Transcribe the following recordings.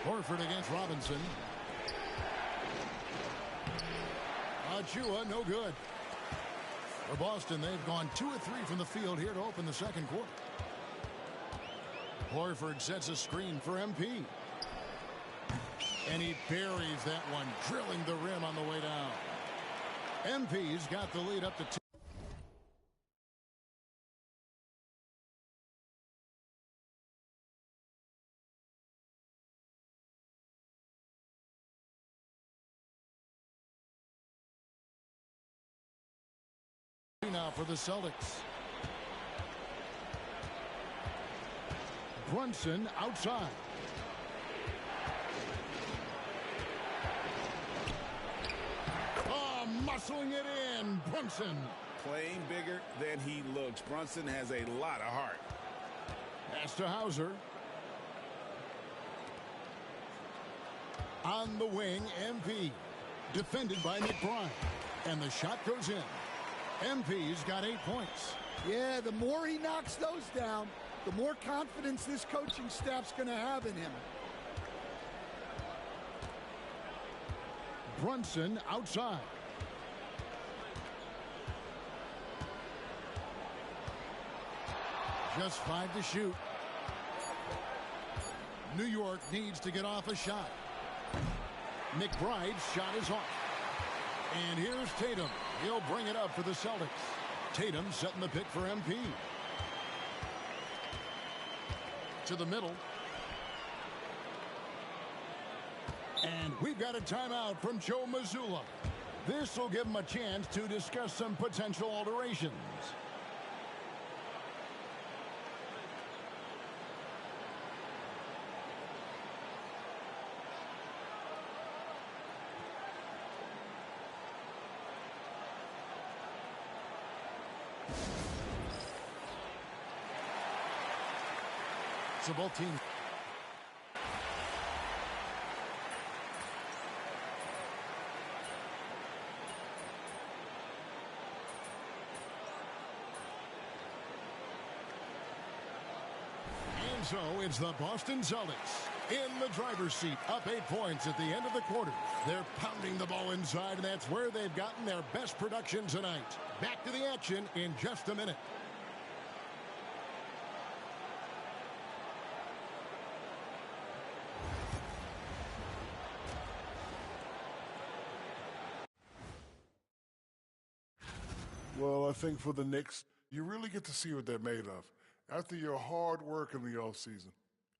Horford against Robinson. Achua, no good. For Boston, they've gone 2 of 3 from the field here to open the second quarter. Horford sets a screen for MP. And he buries that one, drilling the rim on the way down. MP's got the lead up to 2. Now for the Celtics. Brunson outside. Oh, muscling it in. Brunson. Playing bigger than he looks. Brunson has a lot of heart. Pass to Hauser. On the wing, MP. Defended by McBride. And the shot goes in. MP's got 8 points. Yeah, the more he knocks those down, the more confidence this coaching staff's going to have in him. Brunson outside. Just 5 to shoot. New York needs to get off a shot. McBride's shot is off. And here's Tatum. He'll bring it up for the Celtics. Tatum setting the pick for MP. To the middle. And we've got a timeout from Joe Mazzulla. This will give him a chance to discuss some potential alterations. So both teams. And so it's the Boston Celtics in the driver's seat, up 8 points at the end of the quarter. They're pounding the ball inside, and that's where they've gotten their best production tonight. Back to the action in just a minute. Well, I think for the Knicks, you really get to see what they're made of after your hard work in the offseason.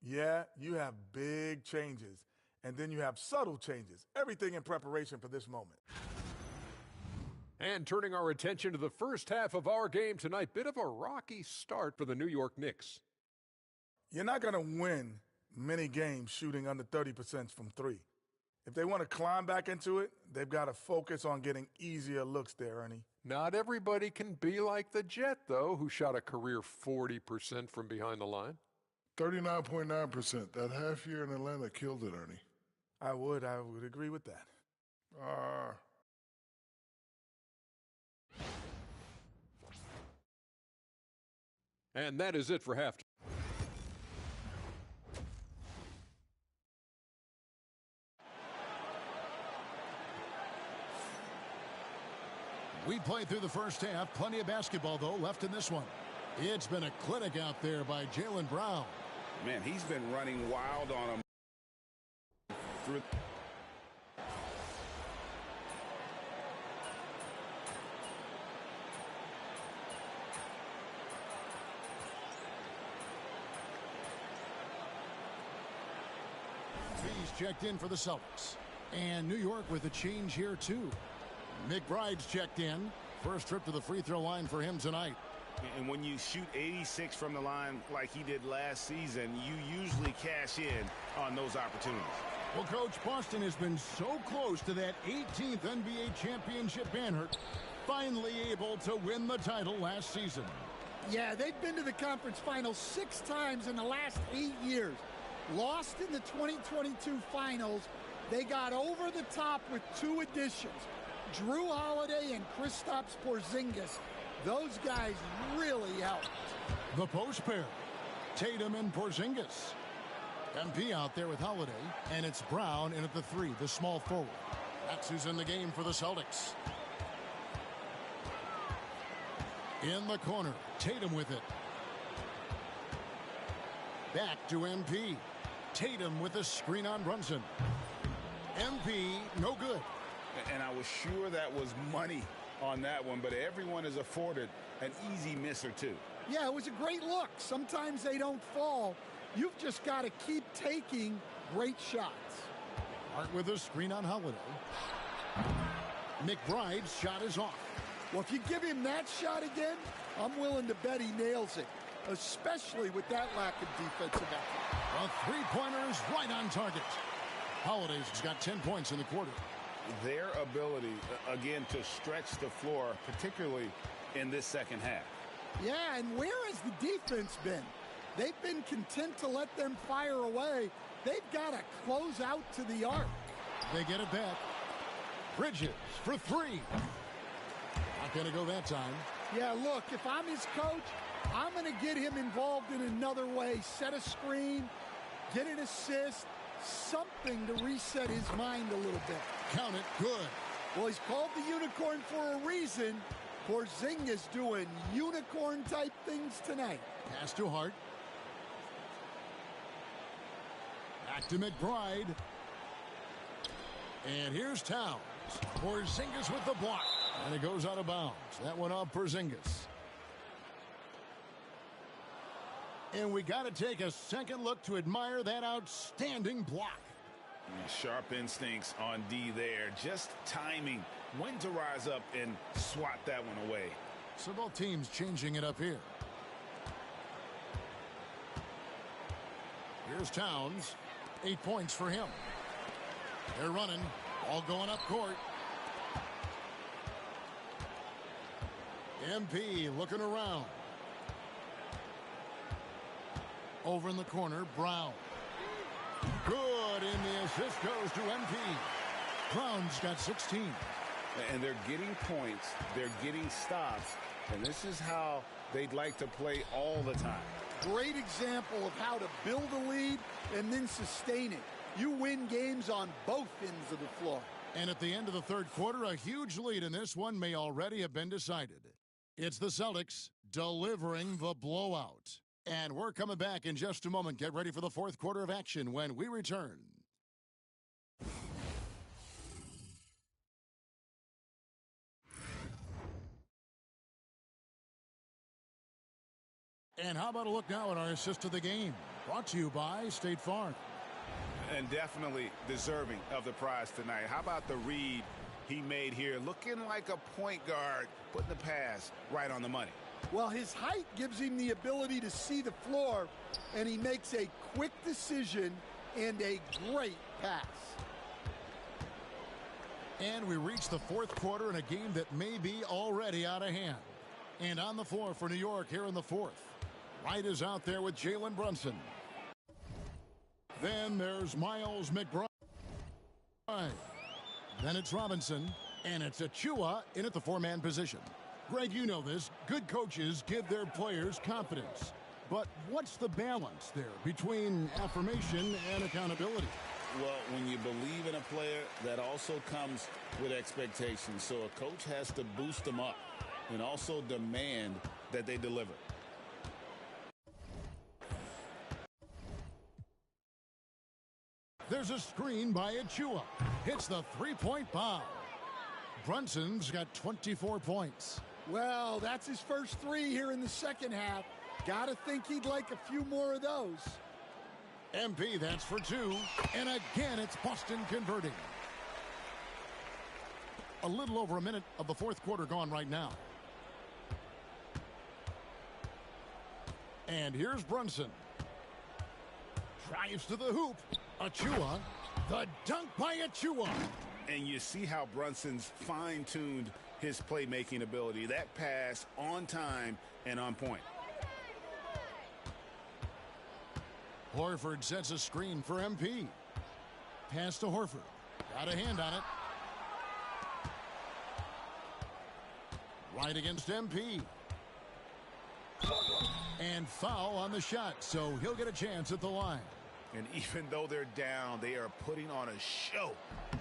Yeah, you have big changes, and then you have subtle changes. Everything in preparation for this moment. And turning our attention to the first half of our game tonight, bit of a rocky start for the New York Knicks. You're not going to win many games shooting under 30% from 3. If they want to climb back into it, they've got to focus on getting easier looks there, Ernie. Not everybody can be like the Jet, though, who shot a career 40% from behind the line. 39.9%. That half year in Atlanta killed it, Ernie. I would agree with that. And that is it for halftime. We played through the first half. Plenty of basketball, though, left in this one. It's been a clinic out there by Jaylen Brown. Man, he's been running wild on him. Through. He's checked in for the Celtics. And New York with a change here, too. McBride's checked in. First trip to the free throw line for him tonight. And when you shoot 86 from the line like he did last season, you usually cash in on those opportunities. Well, Coach, Boston has been so close to that 18th NBA championship banner, finally able to win the title last season. Yeah, they've been to the conference finals 6 times in the last 8 years. Lost in the 2022 finals. They got over the top with 2 additions. Drew Holiday and Kristaps Porzingis. Those guys really helped. The post pair, Tatum and Porzingis. MP out there with Holiday, and it's Brown in at the 3, the small forward. That's who's in the game for the Celtics. In the corner, Tatum with it. Back to MP. Tatum with a screen on Brunson. MP, no good. And I was sure that was money on that one, but everyone is afforded an easy miss or two. Yeah, it was a great look. Sometimes they don't fall. You've just got to keep taking great shots. Hart with a screen on Holiday. McBride's shot is off. Well, if you give him that shot again, I'm willing to bet he nails it, especially with that lack of defensive effort. A three-pointer is right on target. Holiday's got 10 points in the quarter. Their ability, again, to stretch the floor, particularly in this second half. Yeah, and where has the defense been? They've been content to let them fire away. They've got to close out to the arc. They get it back. Bridges for 3. Not going to go that time. Yeah, look, if I'm his coach, I'm going to get him involved in another way. Set a screen, get an assist, something to reset his mind a little bit. Count it, good. Well, he's called the unicorn for a reason. Porzingis doing unicorn-type things tonight. Pass to Hart. Back to McBride. And here's Towns. Porzingis with the block. And it goes out of bounds. That one off Porzingis. And we got to take a second look to admire that outstanding block. Sharp instincts on D there. Just timing when to rise up and swat that one away. So both teams changing it up here. Here's Towns. 8 points for him. They're running. All going up court. MP looking around. Over in the corner, Brown. Good, and the assist goes to MP. Brown's got 16. And they're getting points. They're getting stops. And this is how they'd like to play all the time. Great example of how to build a lead and then sustain it. You win games on both ends of the floor. And at the end of the third quarter, a huge lead in this one may already have been decided. It's the Celtics delivering the blowout. And we're coming back in just a moment. Get ready for the fourth quarter of action when we return. And how about a look now at our assist of the game? Brought to you by State Farm. And definitely deserving of the prize tonight. How about the read he made here? Looking like a point guard, putting the pass right on the money. Well, his height gives him the ability to see the floor, and he makes a quick decision and a great pass. And we reach the fourth quarter in a game that may be already out of hand. And on the floor for New York here in the fourth. Wright is out there with Jalen Brunson. Then there's Miles McBride. Then it's Robinson. And it's Achua in at the four-man position. Greg, you know this. Good coaches give their players confidence. But what's the balance there between affirmation and accountability? Well, when you believe in a player, that also comes with expectations. So a coach has to boost them up and also demand that they deliver. There's a screen by Achua. Hits the three-point bomb. Brunson's got 24 points. Well, that's his first 3 here in the second half. Gotta think he'd like a few more of those. MP, that's for 2. And again, it's Boston converting. A little over a minute of the fourth quarter gone right now. And here's Brunson. Drives to the hoop. Achua. The dunk by Achua. And you see how Brunson's fine-tuned his playmaking ability. That pass on time and on point. Horford sets a screen for MP. Pass to Horford. Got a hand on it. Right against MP. And foul on the shot, so he'll get a chance at the line. And even though they're down, they are putting on a show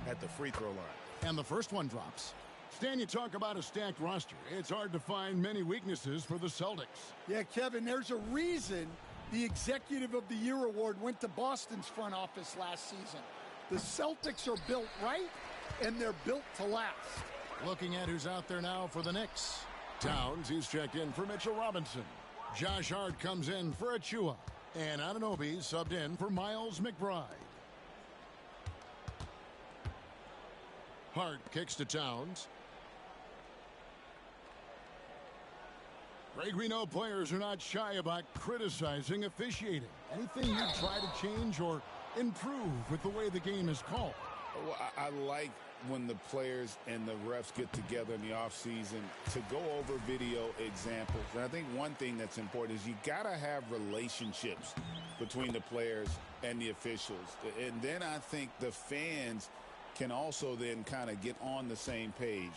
at the free throw line. And the first one drops. Stan, you talk about a stacked roster. It's hard to find many weaknesses for the Celtics. Yeah, Kevin, there's a reason the Executive of the Year award went to Boston's front office last season. The Celtics are built right, and they're built to last. Looking at who's out there now for the Knicks. Towns, he's checked in for Mitchell Robinson. Josh Hart comes in for Achua. And Anunoby subbed in for Miles McBride. Hart kicks to Towns. Greg, we know players are not shy about criticizing officiating. Anything you'd try to change or improve with the way the game is called? Well, I like when the players and the refs get together in the offseason to go over video examples. And I think one thing that's important is you got to have relationships between the players and the officials. And then I think the fans can also then kind of get on the same page.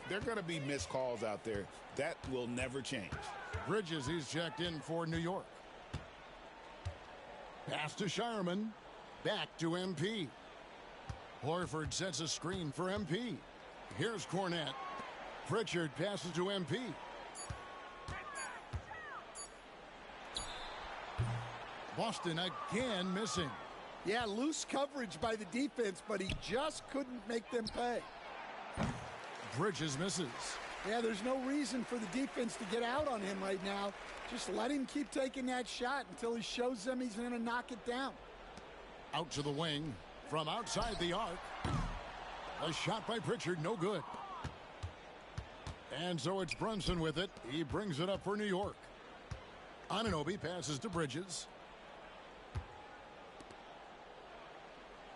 There are going to be missed calls out there. That will never change. Bridges, he's checked in for New York. Pass to Shireman. Back to MP. Horford sets a screen for MP. Here's Cornette. Pritchard passes to MP. Boston again missing. Yeah, loose coverage by the defense, but he just couldn't make them pay. Bridges misses. Yeah, there's no reason for the defense to get out on him right now. Just let him keep taking that shot until he shows them he's going to knock it down. Out to the wing. From outside the arc. A shot by Pritchard, no good. And so it's Brunson with it. He brings it up for New York. Anunoby passes to Bridges.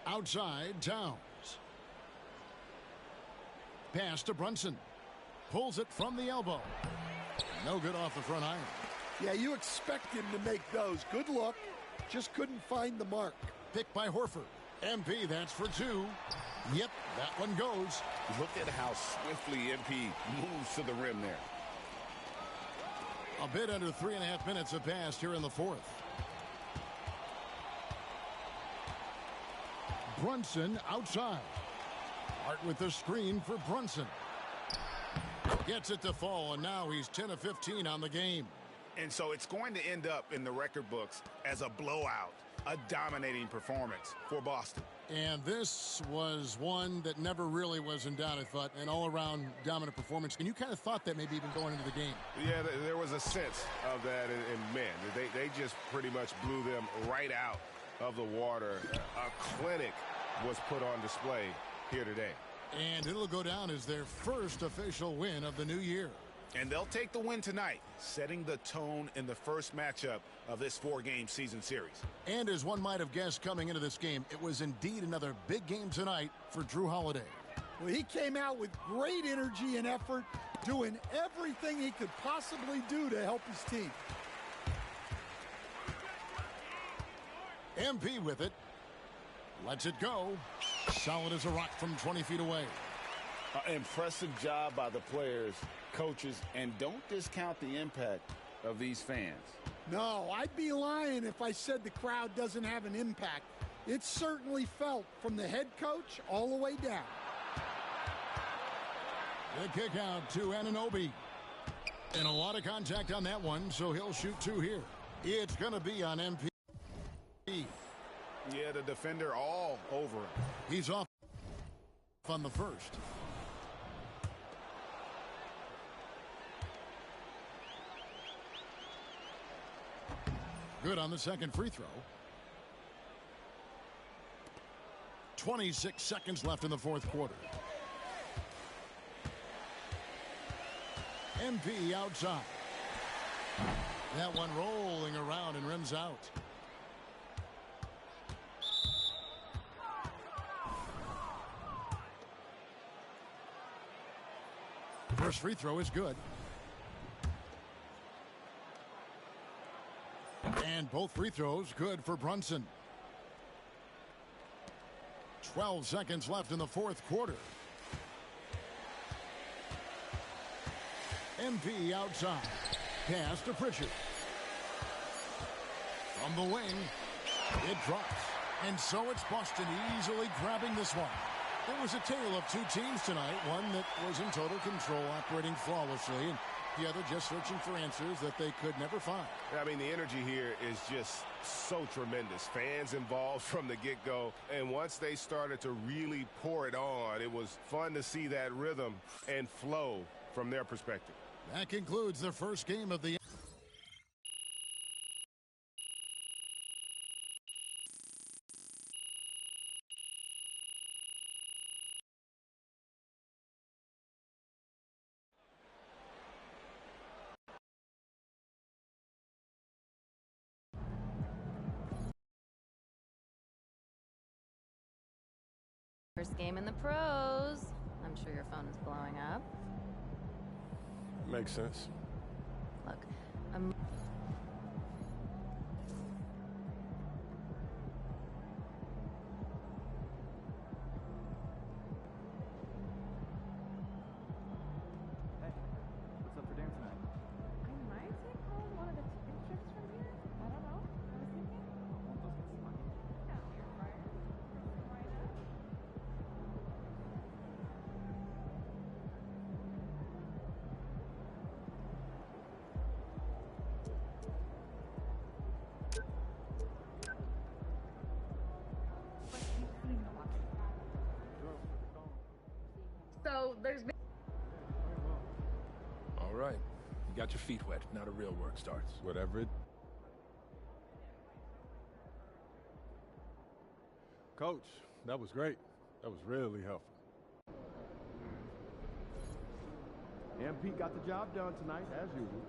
Outside, Towns. Pass to Brunson. Pulls it from the elbow. No good off the front iron. Yeah, you expect him to make those. Good look. Just couldn't find the mark. Picked by Horford. MP, that's for two. Yep, that one goes. Look at how swiftly MP moves to the rim there. A bit under 3.5 minutes have passed here in the fourth. Brunson outside. Hart with the screen for Brunson. Gets it to fall, and now he's 10 of 15 on the game. And so it's going to end up in the record books as a blowout, a dominating performance for Boston. And this was one that never really was in doubt, I thought, an all-around dominant performance. And you kind of thought that maybe even going into the game. Yeah, there was a sense of that, and man, they just pretty much blew them right out of the water. A clinic was put on display here today. And it'll go down as their first official win of the new year. And they'll take the win tonight, setting the tone in the first matchup of this 4-game season series. And as one might have guessed coming into this game, it was indeed another big game tonight for Drew Holiday. Well, he came out with great energy and effort, doing everything he could possibly do to help his team. MP with it. Lets it go. Solid as a rock from 20 feet away. Impressive job by the players, coaches, and don't discount the impact of these fans. No, I'd be lying if I said the crowd doesn't have an impact. It's certainly felt from the head coach all the way down. The kick out to Anunoby. And a lot of contact on that one, so he'll shoot two here. It's going to be on MP. Yeah, the defender all over him. He's off on the first. Good on the second free throw. 26 seconds left in the fourth quarter. MP outside. That one rolling around and rims out. First free throw is good. And both free throws good for Brunson. 12 seconds left in the fourth quarter. MP outside. Pass to Pritchard. From the wing. It drops. And so it's Boston easily grabbing this one. It was a tale of two teams tonight, one that was in total control, operating flawlessly, and the other just searching for answers that they could never find. I mean, the energy here is just so tremendous. Fans involved from the get-go, and once they started to really pour it on, it was fun to see that rhythm and flow from their perspective. That concludes the first game of the First game in the pros. I'm sure your phone is blowing up. Makes sense. Look, I'm... Hey, what's up for dinner tonight? I might take home one of the chicken strips from here. I don't know. I was thinking. Won't those get slimy? Yeah, air fryer. Why not? So there's been. All right. You got your feet wet. Now the real work starts. Whatever it... Coach, that was great. That was really helpful. MP got the job done tonight, as usual.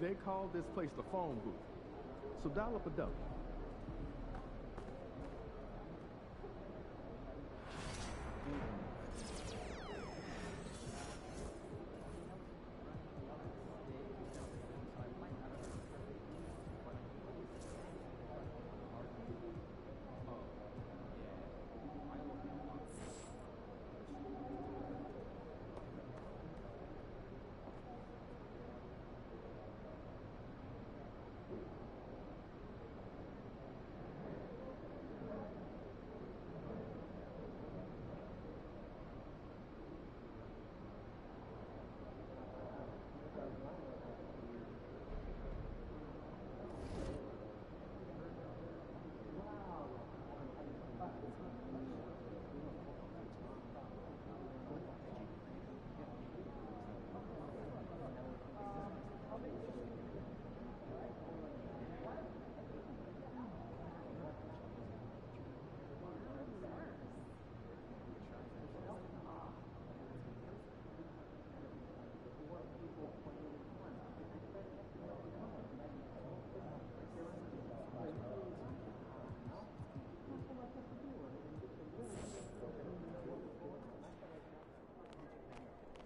They call this place the phone booth. So dial up a double.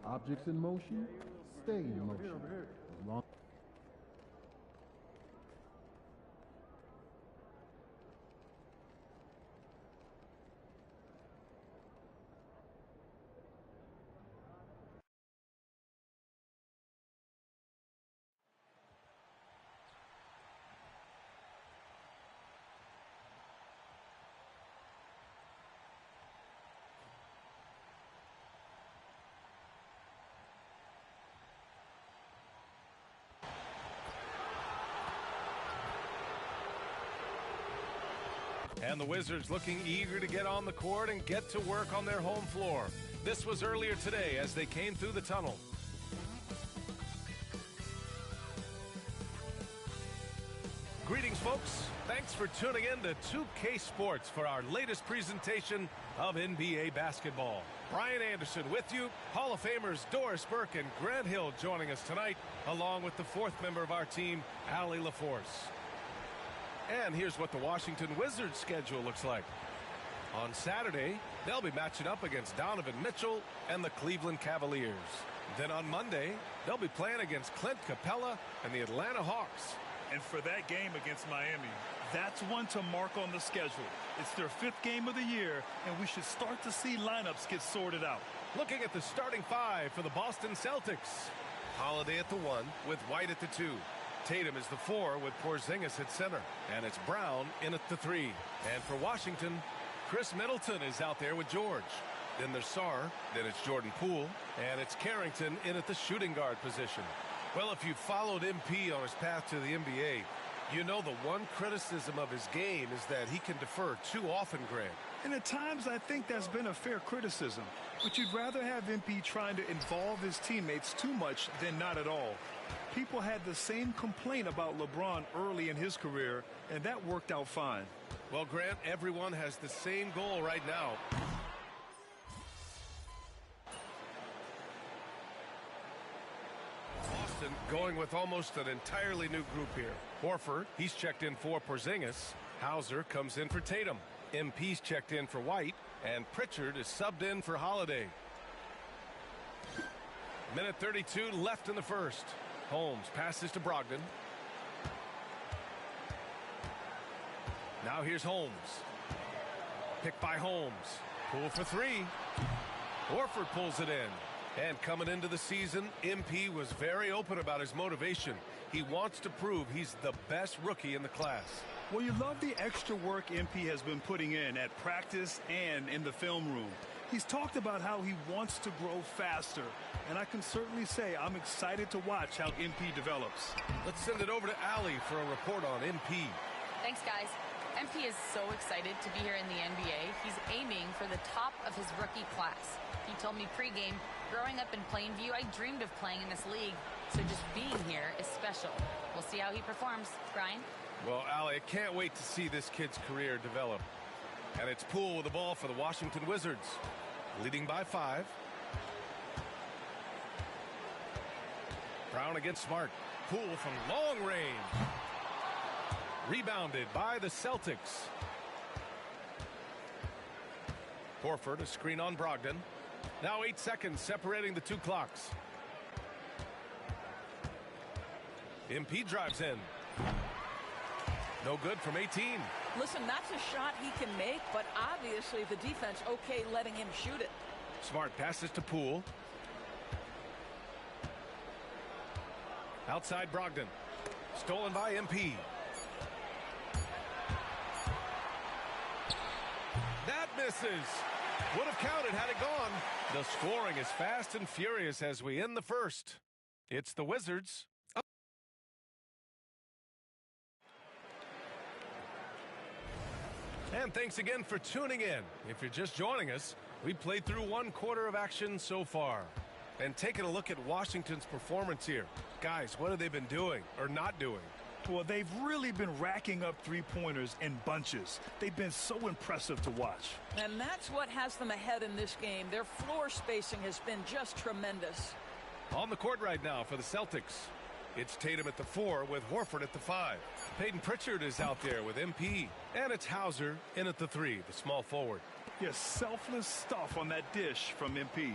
Objects in motion, stay in motion. As long And the Wizards looking eager to get on the court and get to work on their home floor. This was earlier today as they came through the tunnel. Greetings, folks. Thanks for tuning in to 2K Sports for our latest presentation of NBA basketball. Brian Anderson with you, Hall of Famers Doris Burke and Grant Hill joining us tonight, along with the fourth member of our team, Allie LaForce. And here's what the Washington Wizards schedule looks like. On Saturday, they'll be matching up against Donovan Mitchell and the Cleveland Cavaliers. Then on Monday, they'll be playing against Clint Capella and the Atlanta Hawks. And for that game against Miami, that's one to mark on the schedule. It's their 5th game of the year, and we should start to see lineups get sorted out. Looking at the starting 5 for the Boston Celtics. Holiday at the 1 with White at the 2. Tatum is the 4 with Porzingis at center. And it's Brown in at the 3. And for Washington, Chris Middleton is out there with George. Then there's Sarr. Then it's Jordan Poole. And it's Carrington in at the shooting guard position. Well, if you followed MP on his path to the NBA, you know the one criticism of his game is that he can defer too often, Grant. And at times, I think that's been a fair criticism. But you'd rather have MP trying to involve his teammates too much than not at all. People had the same complaint about LeBron early in his career, and that worked out fine. Well, Grant, everyone has the same goal right now. Boston going with almost an entirely new group here. Horford, he's checked in for Porzingis. Hauser comes in for Tatum. MP's checked in for White, and Pritchard is subbed in for Holiday. Minute 32 left in the first. Holmes passes to Brogdon. Now here's Holmes. Picked by Holmes. Pull for 3. Horford pulls it in. And coming into the season, MP was very open about his motivation. He wants to prove he's the best rookie in the class. Well, you love the extra work MP has been putting in at practice and in the film room. He's talked about how he wants to grow faster, and I can certainly say I'm excited to watch how MP develops. Let's send it over to Allie for a report on MP. Thanks, guys. MP is so excited to be here in the NBA. He's aiming for the top of his rookie class. He told me pregame, growing up in Plainview, I dreamed of playing in this league, so just being here is special. We'll see how he performs. Brian? Well, Allie, I can't wait to see this kid's career develop. And it's Poole with the ball for the Washington Wizards, leading by 5. Brown against Smart. Poole from long range. Rebounded by the Celtics. Horford, a screen on Brogdon. Now 8 seconds separating the two clocks. MP drives in. No good from 18. Listen, that's a shot he can make, but obviously the defense okay letting him shoot it. Smart passes to Poole. Outside Brogdon. Stolen by MP. That misses. Would have counted had it gone. The scoring is fast and furious as we end the first. It's the Wizards. And thanks again for tuning in. If you're just joining us, we played through 1 quarter of action so far. And taking a look at Washington's performance here. Guys, what have they been doing or not doing? Well, they've really been racking up three-pointers in bunches. They've been so impressive to watch. And that's what has them ahead in this game. Their floor spacing has been just tremendous. On the court right now for the Celtics, it's Tatum at the 4 with Horford at the 5. Peyton Pritchard is out there with MP. And it's Hauser in at the 3, the small forward. Yes, selfless stuff on that dish from MP.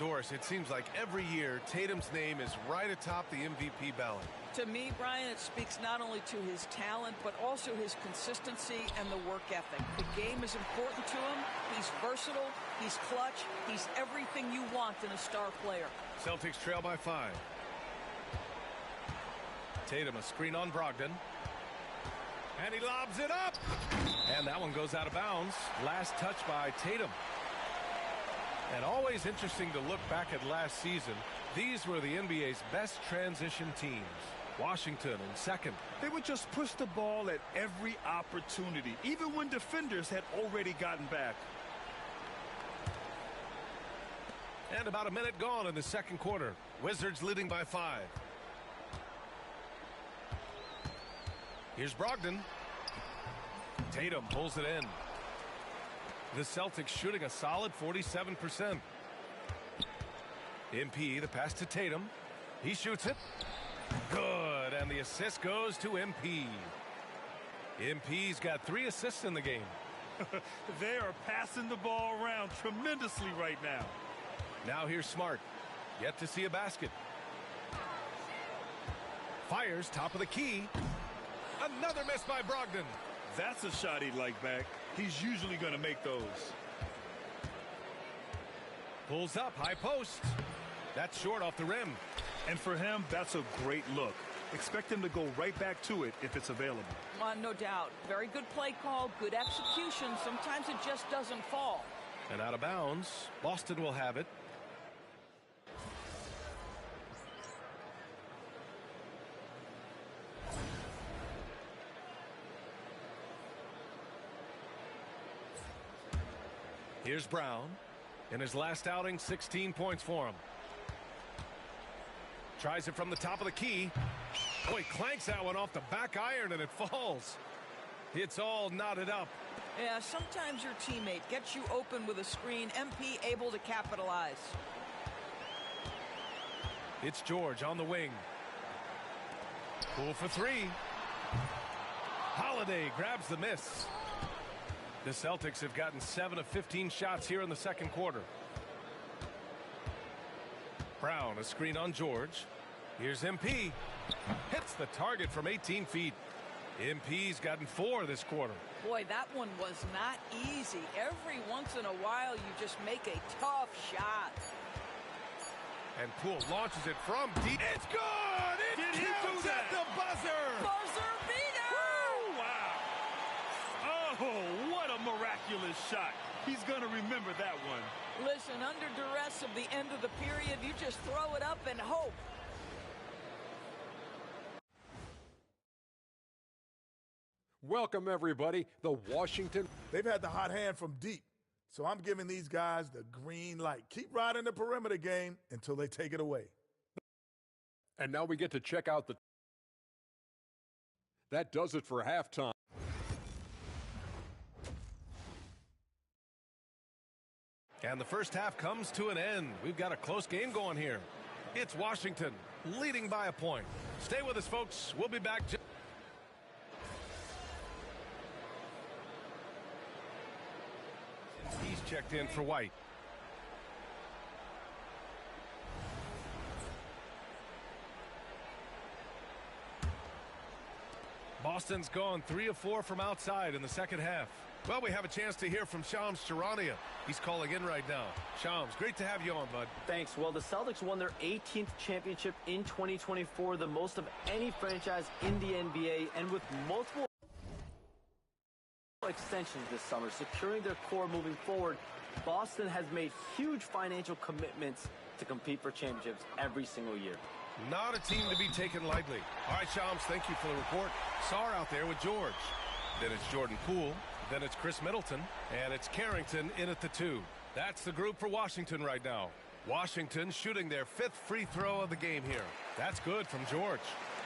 Doris, it seems like every year Tatum's name is right atop the MVP ballot. To me, Brian, it speaks not only to his talent, but also his consistency and the work ethic. The game is important to him. He's versatile. He's clutch. He's everything you want in a star player. Celtics trail by 5. Tatum, a screen on Brogdon. And he lobs it up. And that one goes out of bounds. Last touch by Tatum. And always interesting to look back at last season. These were the NBA's best transition teams. Washington in second. They would just push the ball at every opportunity, even when defenders had already gotten back. And about a minute gone in the second quarter. Wizards leading by 5. Here's Brogdon. Tatum pulls it in. The Celtics shooting a solid 47%. MP, the pass to Tatum. He shoots it. Good, and the assist goes to MP. MP's got 3 assists in the game. They are passing the ball around tremendously right now. Now here's Smart. Yet to see a basket. Fires top of the key. Another miss by Brogdon. That's a shot he'd like back. He's usually going to make those. Pulls up, high post. That's short off the rim. And for him, that's a great look. Expect him to go right back to it if it's available. No doubt. Very good play call, good execution. Sometimes it just doesn't fall. And out of bounds. Boston will have it. Here's Brown. In his last outing, 16 points for him. Tries it from the top of the key. Oh, he clanks that one off the back iron and it falls. It's all knotted up. Yeah, sometimes your teammate gets you open with a screen. MP able to capitalize. It's George on the wing. Cool for 3. Holiday grabs the miss. The Celtics have gotten 7 of 15 shots here in the second quarter. Brown, a screen on George. Here's MP. Hits the target from 18 feet. MP's gotten 4 this quarter. Boy, that one was not easy. Every once in a while, you just make a tough shot. And Poole launches it from deep. It's good! It counts at the buzzer! Buzzer beater! Woo! Wow! Oh, what a miraculous shot. He's going to remember that one. Listen, under duress of the end of the period, you just throw it up and hope. Welcome, everybody. The Washington. They've had the hot hand from deep. So I'm giving these guys the green light. Keep riding the perimeter game until they take it away. And now we get to check out the... That does it for halftime. And the first half comes to an end. We've got a close game going here. It's Washington leading by a point. Stay with us, folks. We'll be back. He's checked in for White. Boston's gone 3 of 4 from outside in the second half. Well, we have a chance to hear from Shams Charania. He's calling in right now. Shams, great to have you on, bud. Thanks. Well, the Celtics won their 18th championship in 2024, the most of any franchise in the NBA, and with multiple extensions this summer, securing their core moving forward, Boston has made huge financial commitments to compete for championships every single year. Not a team to be taken lightly. All right, Shams, thank you for the report. Sarr out there with George. Then it's Jordan Poole. Then it's Chris Middleton. And it's Carrington in at the 2. That's the group for Washington right now. Washington shooting their 5th free throw of the game here. That's good from George.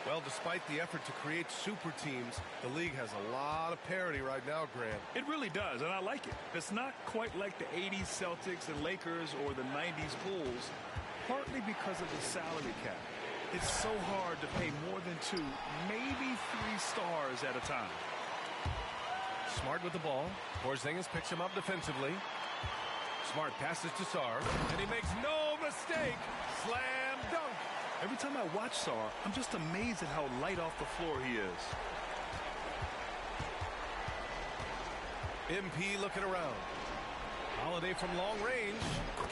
Well, despite the effort to create super teams, the league has a lot of parity right now, Grant. It really does, and I like it. It's not quite like the 80s Celtics and Lakers or the 90s Bulls, partly because of the salary cap. It's so hard to pay more than 2, maybe 3 stars at a time. Smart with the ball. Porzingis picks him up defensively. Smart passes to Sarr, and he makes no mistake. Slam dunk. Every time I watch Sarr, I'm just amazed at how light off the floor he is. MP looking around. Holiday from long range.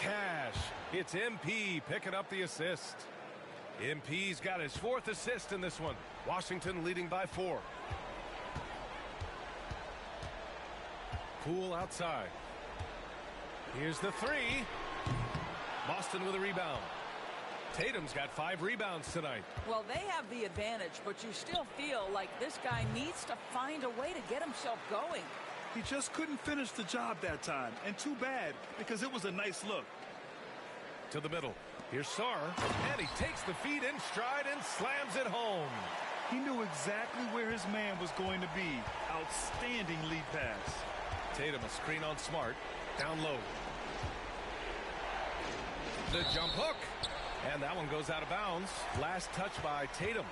Cash. It's MP picking up the assist. MP's got his 4th assist in this one. Washington leading by 4. Poole outside. Here's the 3. Boston with a rebound. Tatum's got 5 rebounds tonight. Well, they have the advantage, but you still feel like this guy needs to find a way to get himself going. He just couldn't finish the job that time, and too bad, because it was a nice look. To the middle. Here's Sarr, and he takes the feed in stride and slams it home. He knew exactly where his man was going to be. Outstanding lead pass. Tatum a screen on Smart. Down low. The jump hook. And that one goes out of bounds. Last touch by Tatum.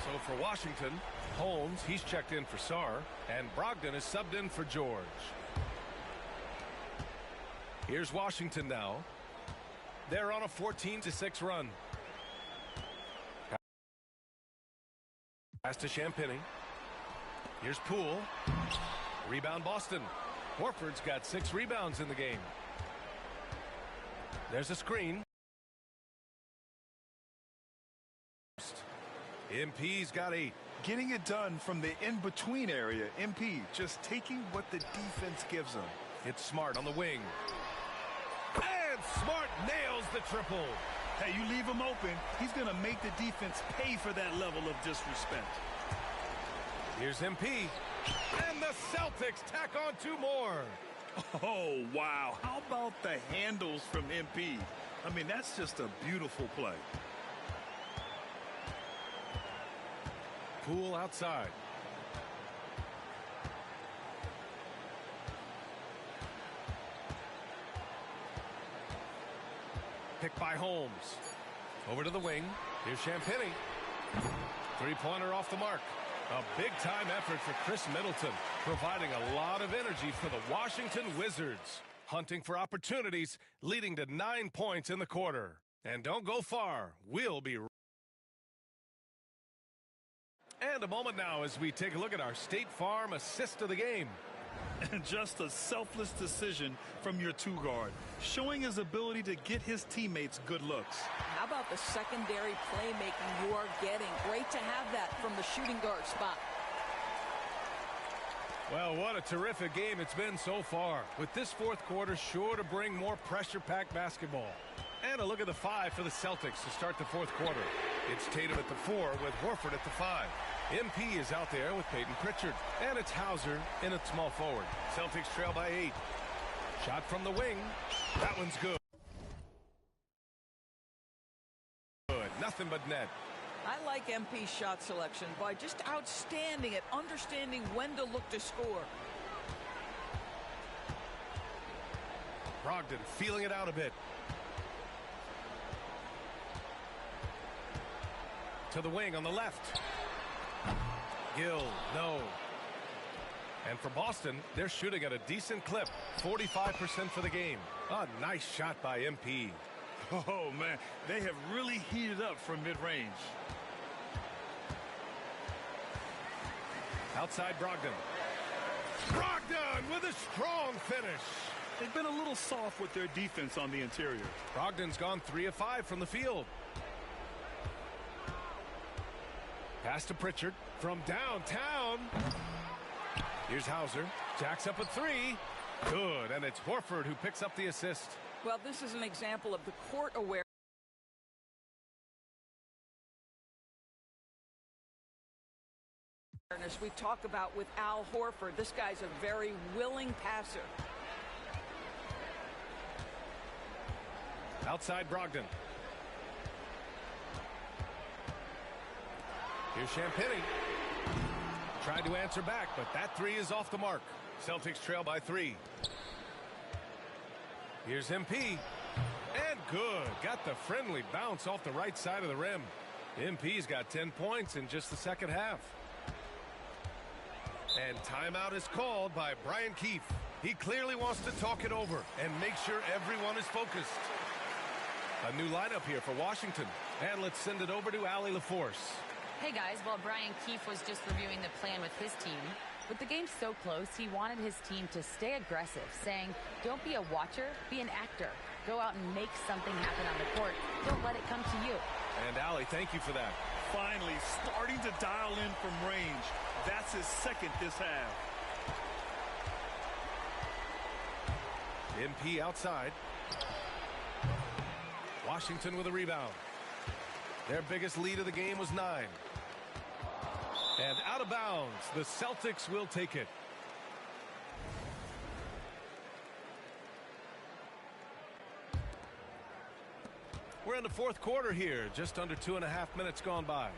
So for Washington, Holmes, he's checked in for Sarr. And Brogdon is subbed in for George. Here's Washington now. They're on a 14-6 run. Pass to Champagny. Here's Poole. Rebound Boston. Horford's got 6 rebounds in the game. There's a screen. MP's got 8. Getting it done from the in-between area. MP just taking what the defense gives him. It's Smart on the wing. And Smart nails the triple. Hey, you leave him open, he's going to make the defense pay for that level of disrespect. Here's MP. And the Celtics tack on 2 more. Oh, wow. How about the handles from MP? I mean, that's just a beautiful play. Poole outside. Picked by Holmes. Over to the wing. Here's Champagny. 3-pointer off the mark. A big-time effort for Chris Middleton, providing a lot of energy for the Washington Wizards. Hunting for opportunities, leading to 9 points in the quarter. And don't go far. We'll be And a moment now as we take a look at our State Farm assist of the game. And just a selfless decision from your 2-guard, showing his ability to get his teammates good looks. How about the secondary playmaking you are getting? Great to have that from the shooting guard spot. Well, what a terrific game it's been so far, with this 4th quarter sure to bring more pressure-packed basketball. And a look at the 5 for the Celtics to start the 4th quarter. It's Tatum at the 4 with Horford at the 5. MP is out there with Peyton Pritchard. And it's Hauser in at small forward. Celtics trail by 8. Shot from the wing. That one's good. Nothing but net. I like MP's shot selection by just outstanding at understanding when to look to score. Brogdon feeling it out a bit. To the wing on the left. Gill, no. And for Boston, they're shooting at a decent clip. 45% for the game. A nice shot by MP. Oh, man, they have really heated up from mid-range. Outside Brogdon. Brogdon with a strong finish. They've been a little soft with their defense on the interior. Brogdon's gone 3 of 5 from the field. Pass to Pritchard from downtown. Here's Hauser. Jacks up a 3. Good, and it's Horford who picks up the assist. Well, this is an example of the court awareness. We talk about with Al Horford. This guy's a very willing passer. Outside Brogdon. Here's Champagny. Tried to answer back, but that 3 is off the mark. Celtics trail by 3. Here's MP. And good. Got the friendly bounce off the right side of the rim. MP's got 10 points in just the second half. And timeout is called by Brian Keefe. He clearly wants to talk it over and make sure everyone is focused. A new lineup here for Washington. And let's send it over to Allie LaForce. Hey guys, well, Brian Keefe was just reviewing the plan with his team. With the game so close, he wanted his team to stay aggressive, saying, don't be a watcher, be an actor. Go out and make something happen on the court. Don't let it come to you. And Allie, thank you for that. Finally, starting to dial in from range. That's his second this half. MP outside. Washington with a rebound. Their biggest lead of the game was 9. And out of bounds, the Celtics will take it. We're in the fourth quarter here, just under 2.5 minutes gone by.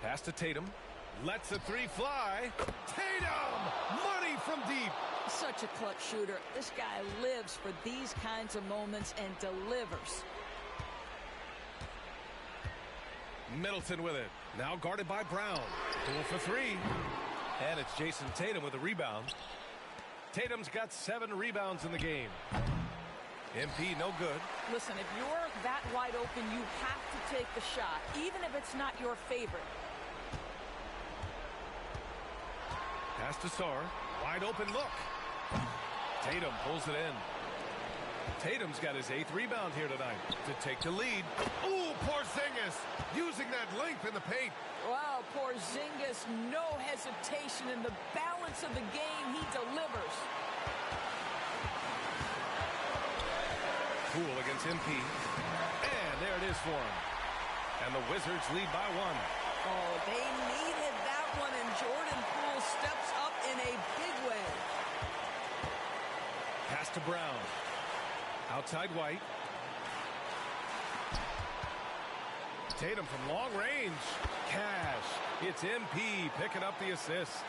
Pass to Tatum. Lets a three fly. Tatum! Money from deep. Such a clutch shooter. This guy lives for these kinds of moments and delivers. Middleton with it. Now guarded by Brown. Poole for 3. And it's Jason Tatum with a rebound. Tatum's got 7 rebounds in the game. MP no good. Listen, if you're that wide open, you have to take the shot, even if it's not your favorite. Pass to Sarr. Wide open look. Tatum pulls it in. Tatum's got his 8th rebound here tonight to take the lead. Ooh, Porzingis using that length in the paint. Wow, Porzingis, no hesitation in the balance of the game. He delivers. Poole against MP. And there it is for him. And the Wizards lead by 1. Oh, they needed that one, and Jordan Poole steps up in a big way. Pass to Brown. Outside White. Tatum from long range. Cash. It's MP picking up the assist.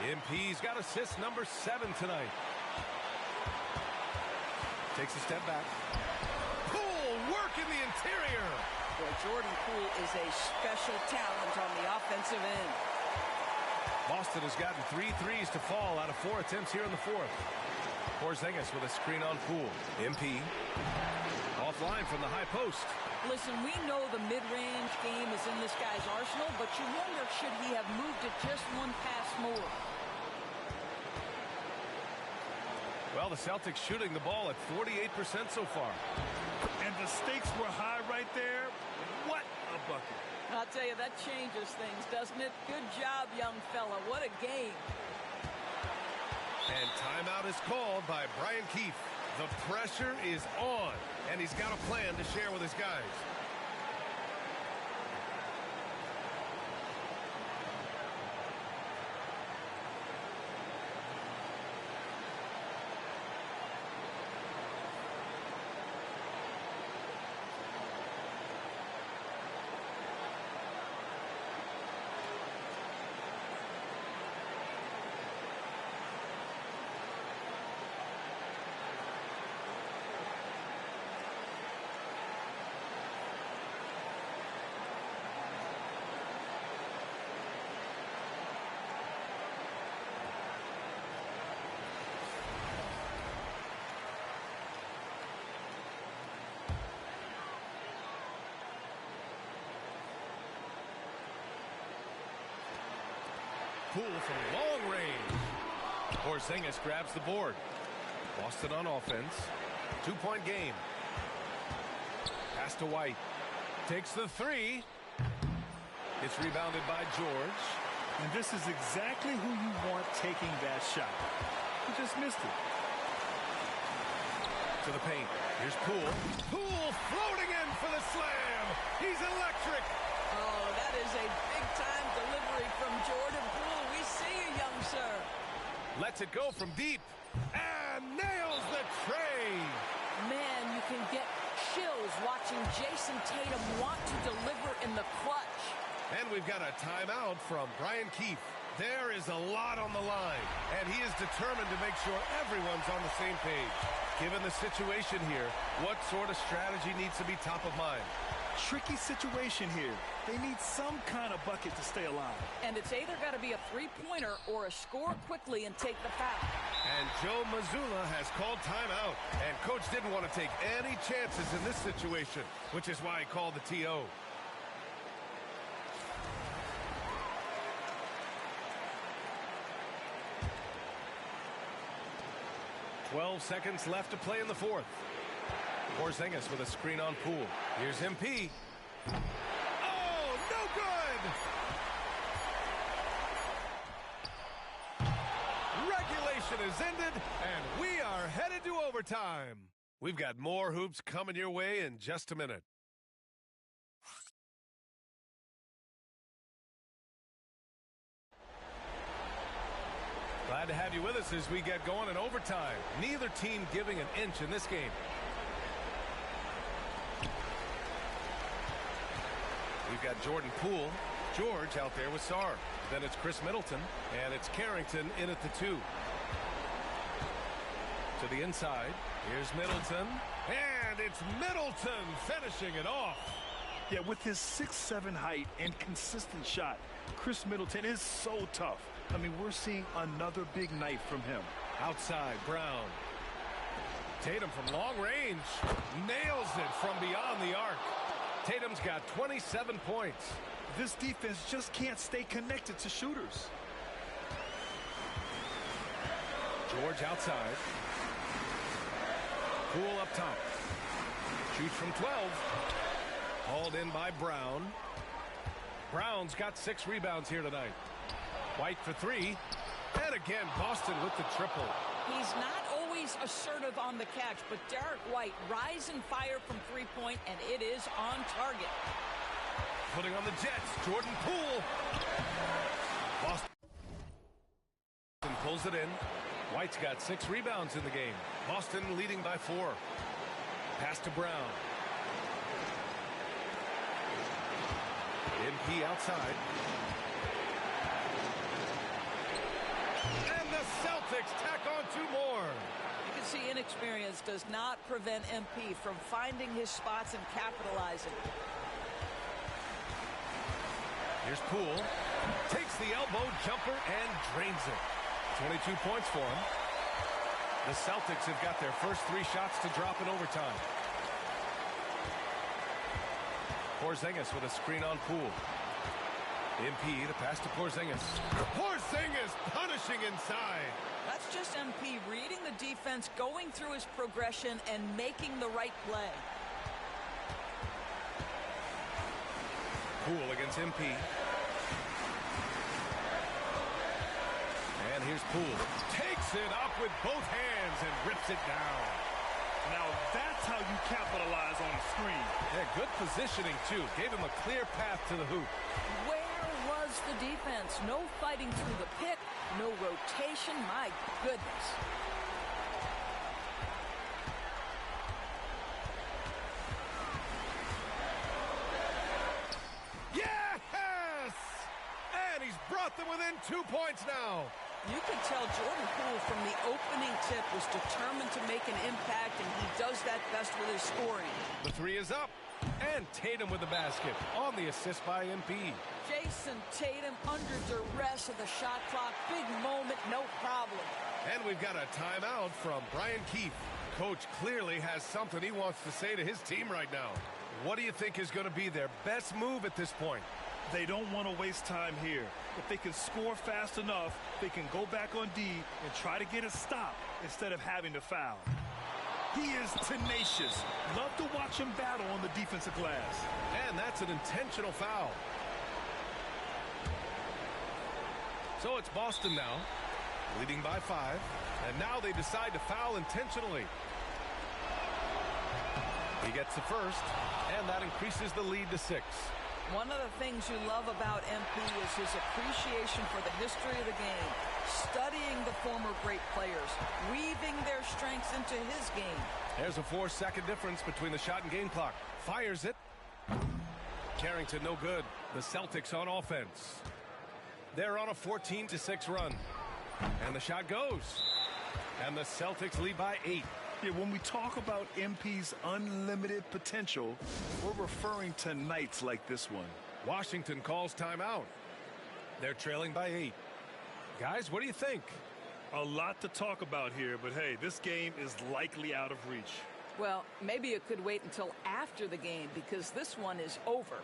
MP's got assist number 7 tonight. Takes a step back. Poole work in the interior. Well, Jordan Poole is a special talent on the offensive end. Boston has gotten 3 threes to fall out of 4 attempts here in the fourth. Porzingis with a screen on Poole. MP offline from the high post. Listen, we know the mid-range game is in this guy's arsenal, but you wonder, should he have moved it just one pass more? Well, the Celtics shooting the ball at 48% so far. And the stakes were high right there. What a bucket. I'll tell you, that changes things, doesn't it? Good job, young fella. What a game. And timeout is called by Brian Keefe. The pressure is on, and he's got a plan to share with his guys. Poole from long range. Porzingis grabs the board. Boston on offense. 2-point game. Pass to White. Takes the 3. It's rebounded by George. And this is exactly who you want taking that shot. He just missed it. To the paint. Here's Poole. Poole floating in for the slam. He's electric. Oh, that is a big-time delivery from Jordan Poole. We see you, young sir. Lets it go from deep. And nails the tray. Man, you can get chills watching Jason Tatum want to deliver in the clutch. And we've got a timeout from Brian Keefe. There is a lot on the line, and he is determined to make sure everyone's on the same page. Given the situation here, what sort of strategy needs to be top of mind? Tricky situation here. They need some kind of bucket to stay alive. And it's either got to be a three-pointer or a score quickly and take the foul. And Joe Mazzulla has called timeout. And Coach didn't want to take any chances in this situation, which is why he called the TO. "12 seconds left to play in the fourth. Porzingis with a screen on Poole. Here's MP. Oh, no good! Regulation is ended, and we are headed to overtime. We've got more hoops coming your way in just a minute. Glad to have you with us as we get going in overtime. Neither team giving an inch in this game. We've got Jordan Poole, George out there with Sarr. Then it's Chris Middleton, and it's Carrington in at the 2. To the inside, here's Middleton, and it's Middleton finishing it off. Yeah, with his 6'7" height and consistent shot, Chris Middleton is so tough. I mean, we're seeing another big night from him. Outside, Brown. Tatum from long range nails it from beyond the arc. Tatum's got 27 points. This defense just can't stay connected to shooters. George outside. Poole up top. Shoots from 12. Hauled in by Brown. Brown's got 6 rebounds here tonight. White for 3. And again, Boston with the triple. He's not always assertive on the catch, but Derek White rise and fire from three-point, and it is on target. Putting on the Jets, Jordan Poole. Boston pulls it in. White's got 6 rebounds in the game. Boston leading by 4. Pass to Brown. MP outside. And the Celtics tack on 2 more. You can see inexperience does not prevent MP from finding his spots and capitalizing. Here's Poole. Takes the elbow jumper and drains it. 22 points for him. The Celtics have got their first 3 shots to drop in overtime. Porzingis with a screen on Poole. MP, the pass to Porzingis. Porzingis punishing inside. That's just MP reading the defense, going through his progression, and making the right play. Poole against MP. And here's Poole. Takes it up with both hands and rips it down. Now that's how you capitalize on a screen. Yeah, good positioning, too. Gave him a clear path to the hoop. Where was the defense? No fighting through the pick, no rotation. My goodness. Yes! And he's brought them within 2 points now. You can tell Jordan Poole from the opening tip was determined to make an impact, and he does that best with his scoring. The 3 is up. And Tatum with the basket on the assist by MP. Jason Tatum under duress of the shot clock. Big moment, no problem. And we've got a timeout from Brian Keefe. Coach clearly has something he wants to say to his team right now. What do you think is going to be their best move at this point? They don't want to waste time here. If they can score fast enough, they can go back on D and try to get a stop instead of having to foul. He is tenacious. Love to watch him battle on the defensive glass. And that's an intentional foul. So it's Boston now, leading by 5. And now they decide to foul intentionally. He gets the first, and that increases the lead to 6. One of the things you love about MP is his appreciation for the history of the game, studying the former great players, weaving their strengths into his game. There's a 4-second difference between the shot and game clock. Fires it. Carrington no good. The Celtics on offense. They're on a 14-6 run. And the shot goes. And the Celtics lead by 8. Yeah, when we talk about MP's unlimited potential, we're referring to nights like this one. Washington calls timeout. They're trailing by 8. Guys, what do you think? A lot to talk about here, but hey, this game is likely out of reach. Well, maybe it could wait until after the game because this one is over.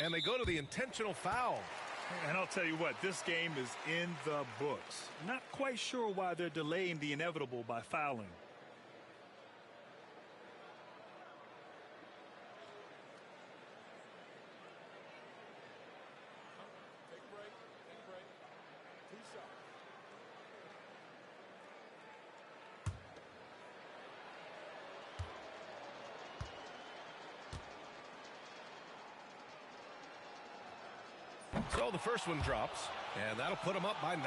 And they go to the intentional foul. And I'll tell you what, this game is in the books. Not quite sure why they're delaying the inevitable by fouling. So the first one drops, and that'll put them up by 9.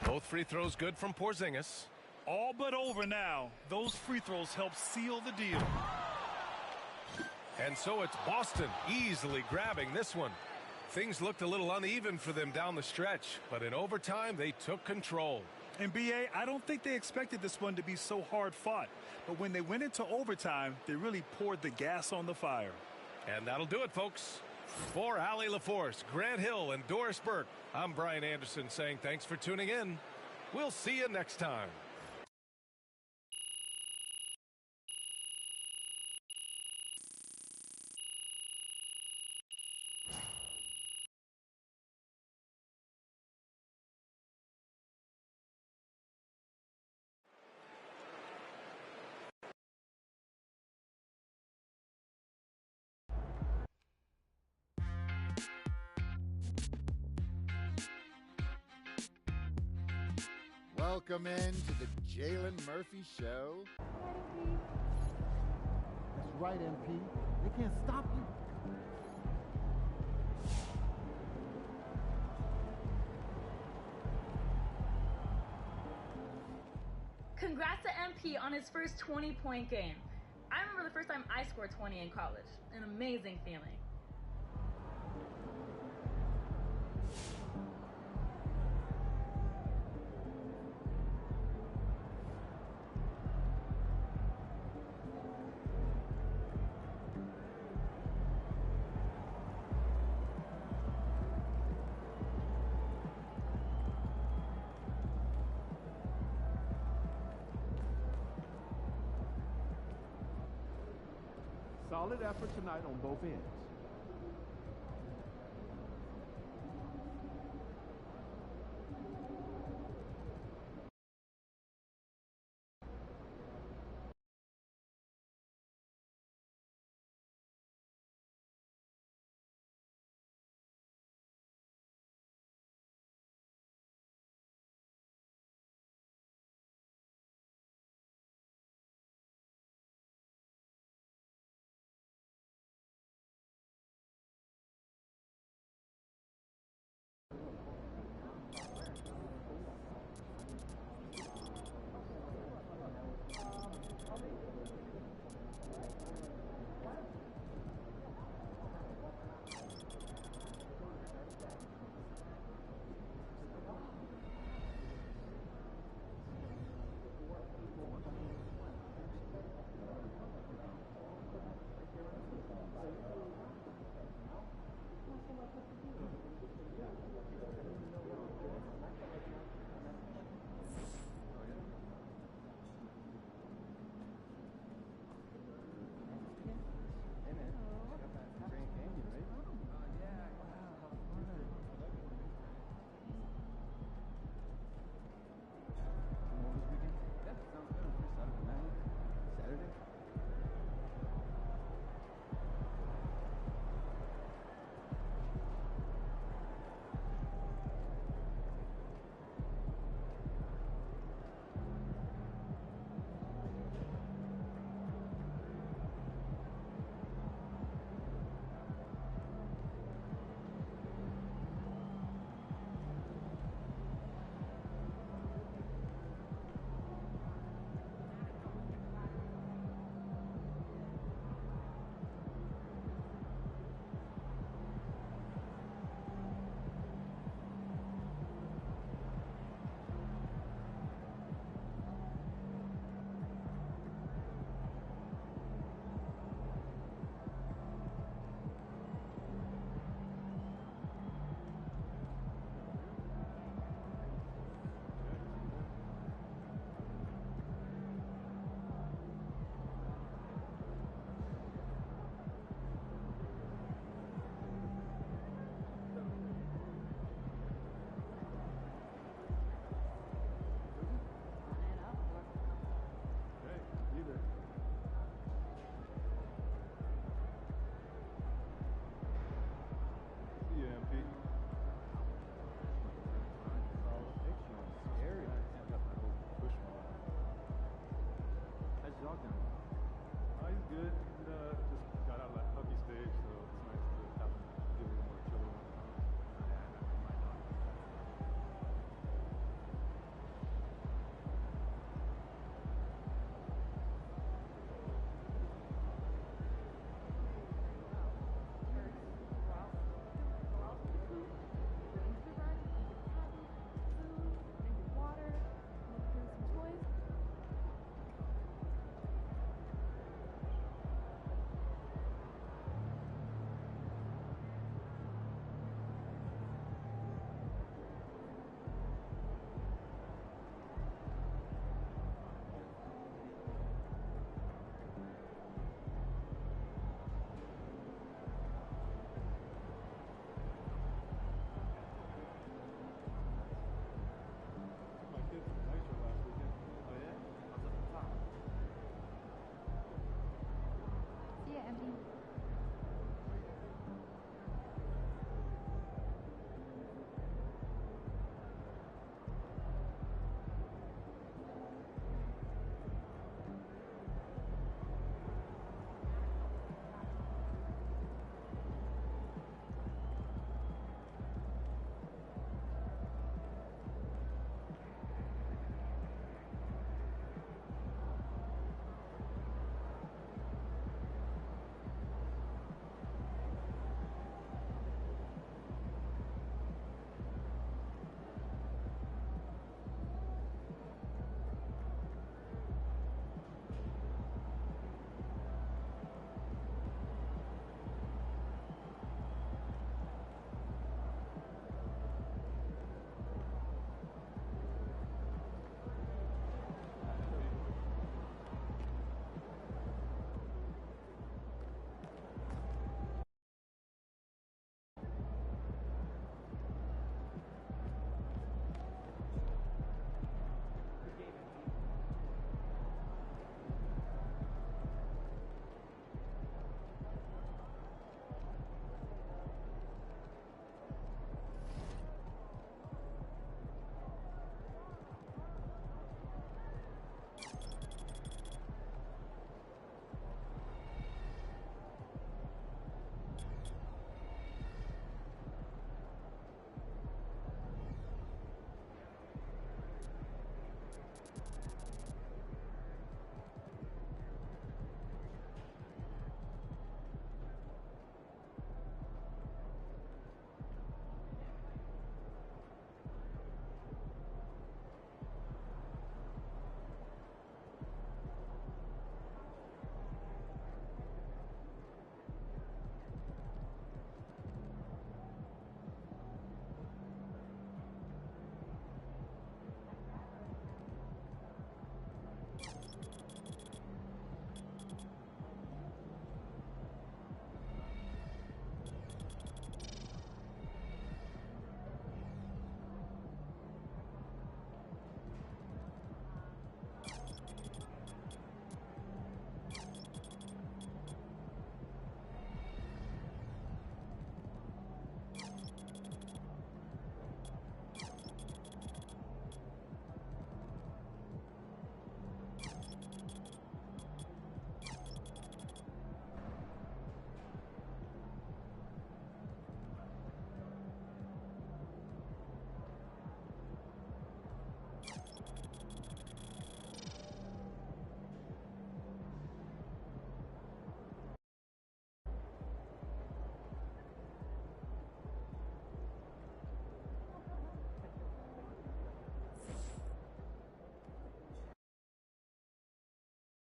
Both free throws good from Porzingis. All but over now. Those free throws help seal the deal. And so it's Boston easily grabbing this one. Things looked a little uneven for them down the stretch, but in overtime they took control. And BA, I don't think they expected this one to be so hard fought. But when they went into overtime, they really poured the gas on the fire. And that'll do it, folks. For Allie LaForce, Grant Hill, and Doris Burke, I'm Brian Anderson saying thanks for tuning in. We'll see you next time. Welcome in to the Jalen Murphy Show. That's right, MP. They can't stop you. Congrats to MP on his first 20-point game. I remember the first time I scored 20 in college. An amazing feeling. Solid effort tonight on both ends.